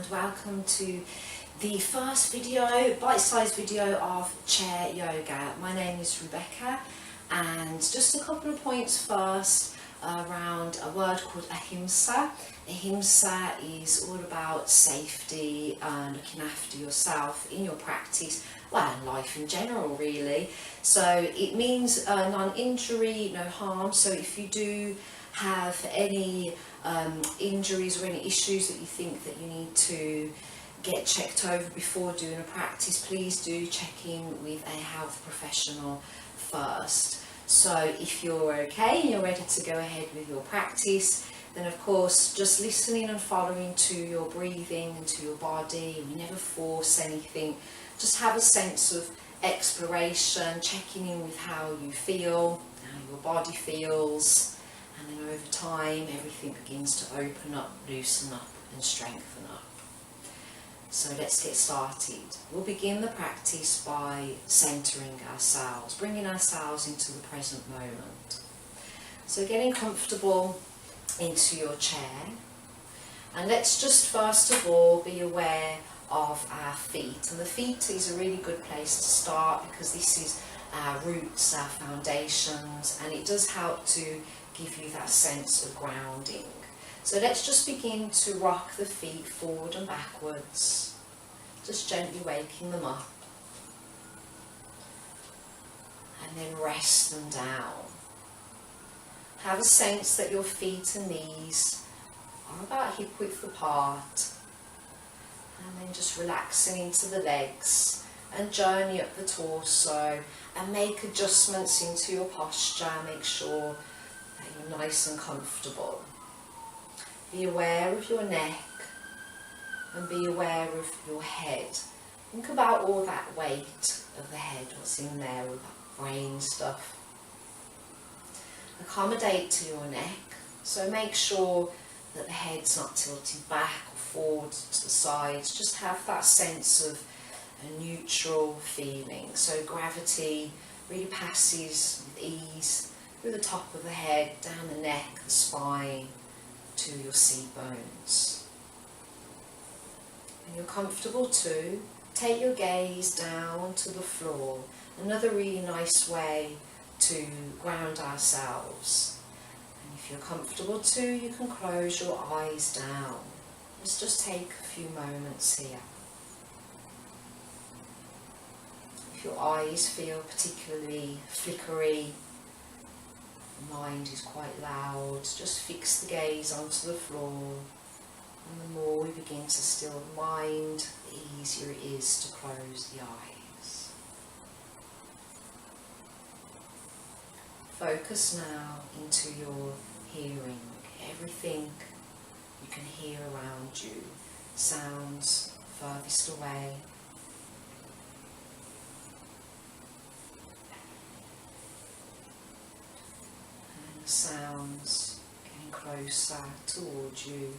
and welcome to the first video, bite-sized video of chair yoga. My name is Rebecca, and just a couple of points first around a word called ahimsa. Ahimsa is all about safety and looking after yourself in your practice, well, in life in general really. So it means non-injury, no harm. So if you do have any injuries or any issues that you think that you need to get checked over before doing a practice, please do check in with a health professional first. So if you're okay and you're ready to go ahead with your practice, then of course just listening and following to your breathing and to your body. We never force anything, just have a sense of exploration, checking in with how you feel, how your body feels. And then over time, everything begins to open up, loosen up and strengthen up. So let's get started. We'll begin the practice by centering ourselves, bringing ourselves into the present moment. So getting comfortable into your chair. And let's just first of all be aware of our feet. And the feet is a really good place to start because this is our roots, our foundations, and it does help to give you that sense of grounding. So let's just begin to rock the feet forward and backwards, just gently waking them up, and then rest them down. Have a sense that your feet and knees are about hip width apart, and then just relaxing into the legs and journey up the torso and make adjustments into your posture. Make sure you're nice and comfortable. Be aware of your neck and be aware of your head. Think about all that weight of the head, what's in there, all that brain stuff. Accommodate to your neck, so make sure that the head's not tilted back or forward to the sides. Just have that sense of a neutral feeling. So gravity really passes with ease through the top of the head, down the neck, the spine, to your seat bones. When you're comfortable too, take your gaze down to the floor. Another really nice way to ground ourselves. And if you're comfortable too, you can close your eyes down. Let's just take a few moments here. If your eyes feel particularly flickery, mind is quite loud, just fix the gaze onto the floor, and the more we begin to still the mind, the easier it is to close the eyes. Focus now into your hearing, everything you can hear around you, sounds furthest away, sounds getting closer towards you,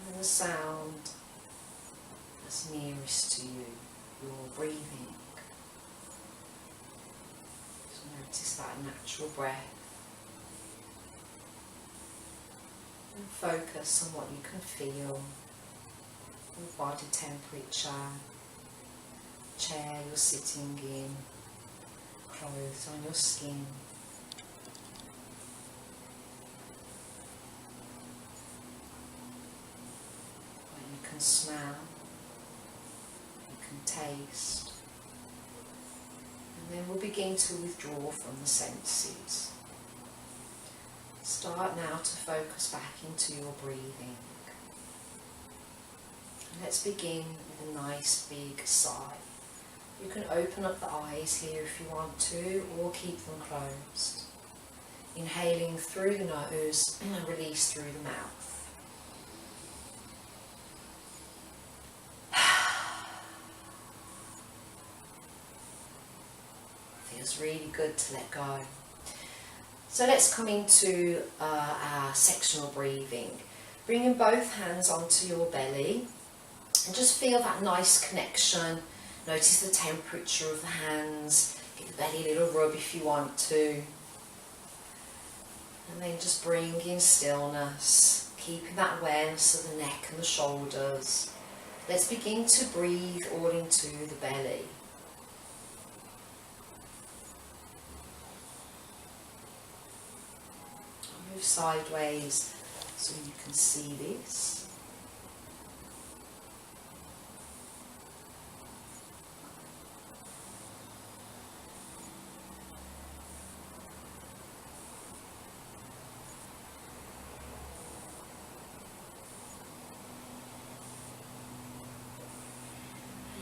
and the sound that's nearest to you, your breathing. Just notice that natural breath and focus on what you can feel, your body temperature, chair you're sitting in, clothes on your skin. What you can smell, you can taste, and then we'll begin to withdraw from the senses. Start now to focus back into your breathing. And let's begin with a nice big sigh. You can open up the eyes here if you want to, or keep them closed. Inhaling through the nose and release through the mouth. Feels really good to let go. So let's come into our sectional breathing. Bringing both hands onto your belly and just feel that nice connection. Notice the temperature of the hands. Give the belly a little rub if you want to. And then just bring in stillness, keeping that awareness of the neck and the shoulders. Let's begin to breathe all into the belly. Move sideways so you can see this.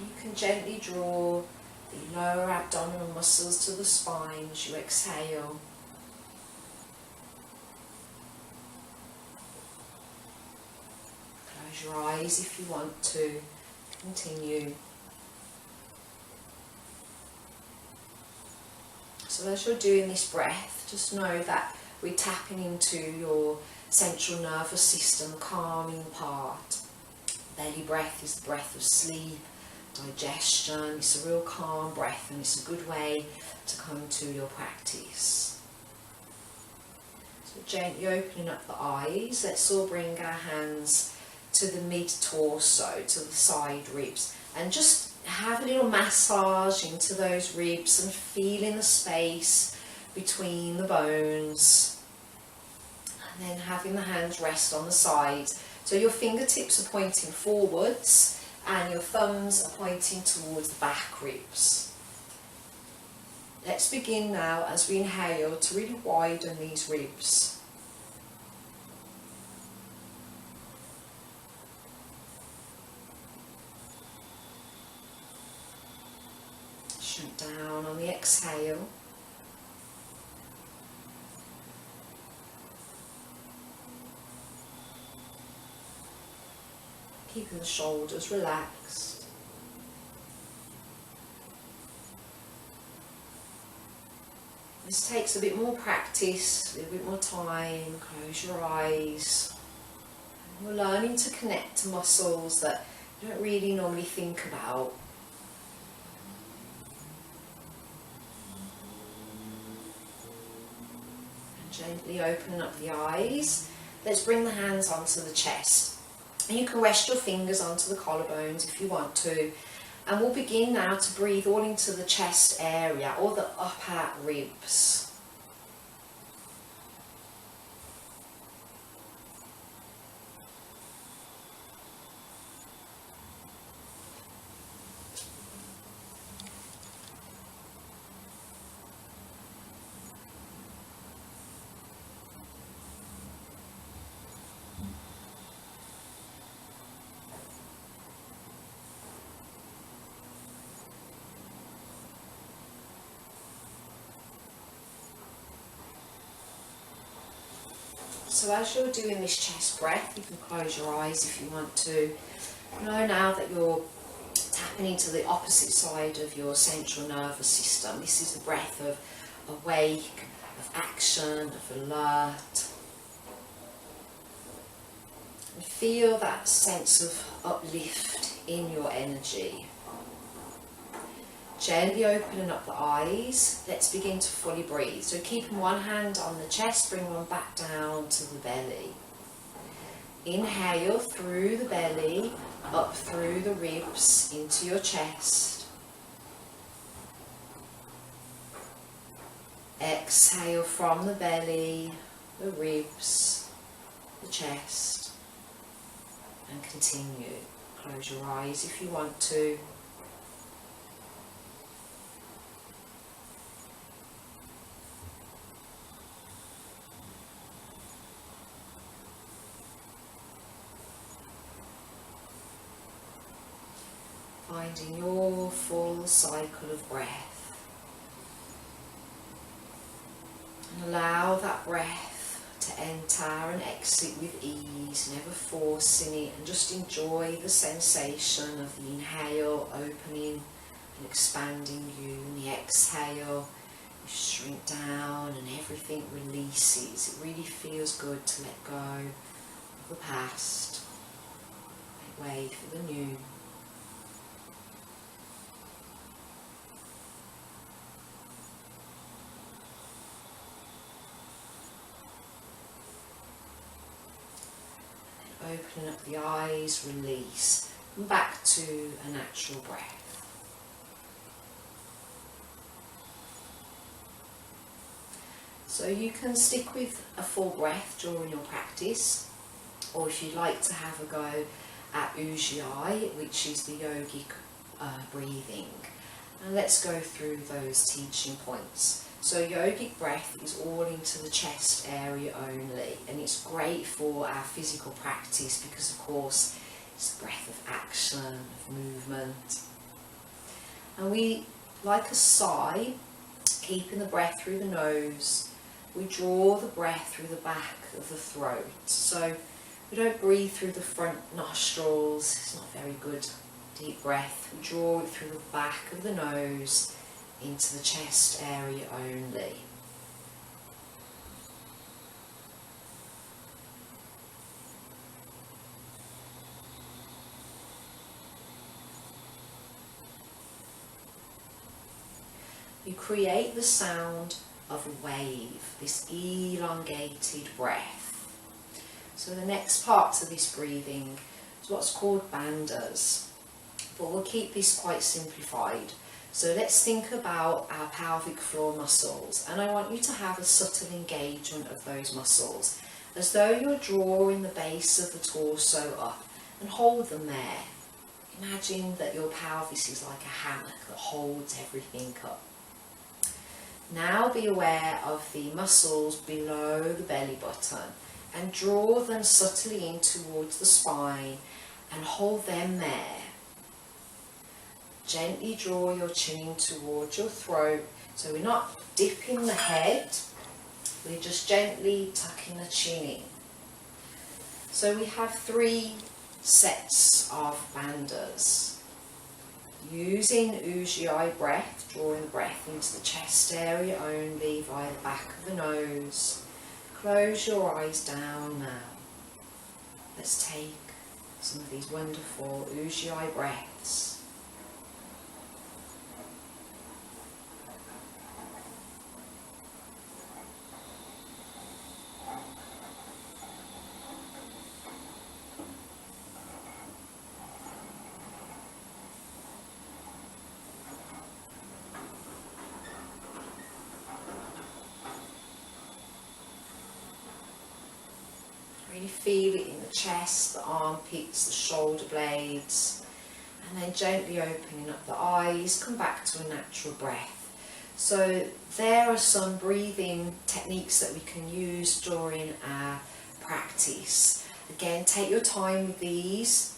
You can gently draw the lower abdominal muscles to the spine as you exhale. Close your eyes if you want to. Continue. So as you're doing this breath, just know that we're tapping into your central nervous system, calming part. Belly breath is the breath of sleep, digestion. It's a real calm breath, and it's a good way to come to your practice. So gently opening up the eyes, let's all bring our hands to the mid-torso, to the side ribs, and just have a little massage into those ribs and feeling the space between the bones. And then having the hands rest on the sides. So your fingertips are pointing forwards and your thumbs are pointing towards the back ribs. Let's begin now as we inhale to really widen these ribs. Shrink down on the exhale. Keeping the shoulders relaxed. This takes a bit more practice, a little bit more time. Close your eyes. We're learning to connect to muscles that you don't really normally think about. Gently opening up the eyes. Let's bring the hands onto the chest. And you can rest your fingers onto the collarbones if you want to. And we'll begin now to breathe all into the chest area or the upper ribs. So as you're doing this chest breath, you can close your eyes if you want to. Know now that you're tapping into the opposite side of your central nervous system. This is the breath of awake, of action, of alert. And feel that sense of uplift in your energy. Gently opening up the eyes, let's begin to fully breathe. So keeping one hand on the chest, bring one back down to the belly. Inhale through the belly, up through the ribs, into your chest. Exhale from the belly, the ribs, the chest, and continue. Close your eyes if you want to. Finding your full cycle of breath. And allow that breath to enter and exit with ease, never forcing it, and just enjoy the sensation of the inhale opening and expanding you, and the exhale you shrink down and everything releases. It really feels good to let go of the past, make way for the new. Opening up the eyes, release, and back to a natural breath. So you can stick with a full breath during your practice, or if you'd like to have a go at Ujjayi, which is the yogic breathing. And let's go through those teaching points. So yogic breath is all into the chest area only, and it's great for our physical practice because of course it's a breath of action, of movement. And we, like a sigh, keeping the breath through the nose, we draw the breath through the back of the throat. So we don't breathe through the front nostrils, it's not very good deep breath. We draw it through the back of the nose into the chest area only. You create the sound of a wave, this elongated breath. So the next part of this breathing is what's called bandhas, but we'll keep this quite simplified. So let's think about our pelvic floor muscles, and I want you to have a subtle engagement of those muscles, as though you're drawing the base of the torso up, and hold them there. Imagine that your pelvis is like a hammock that holds everything up. Now be aware of the muscles below the belly button and draw them subtly in towards the spine and hold them there. Gently draw your chin in towards your throat, so we're not dipping the head, we're just gently tucking the chin in. So we have 3 sets of bandhas. Using Ujjayi breath, drawing the breath into the chest area only via the back of the nose. Close your eyes down now. Let's take some of these wonderful Ujjayi breaths. Really feel it in the chest, the armpits, the shoulder blades, and then gently opening up the eyes, come back to a natural breath. So there are some breathing techniques that we can use during our practice. Again, take your time with these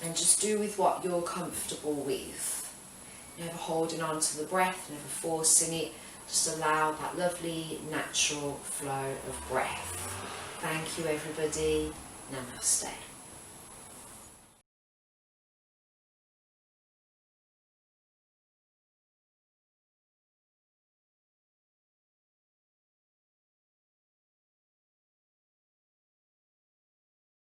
and just do with what you're comfortable with. Never holding on to the breath, never forcing it, just allow that lovely natural flow of breath. Thank you everybody. Namaste.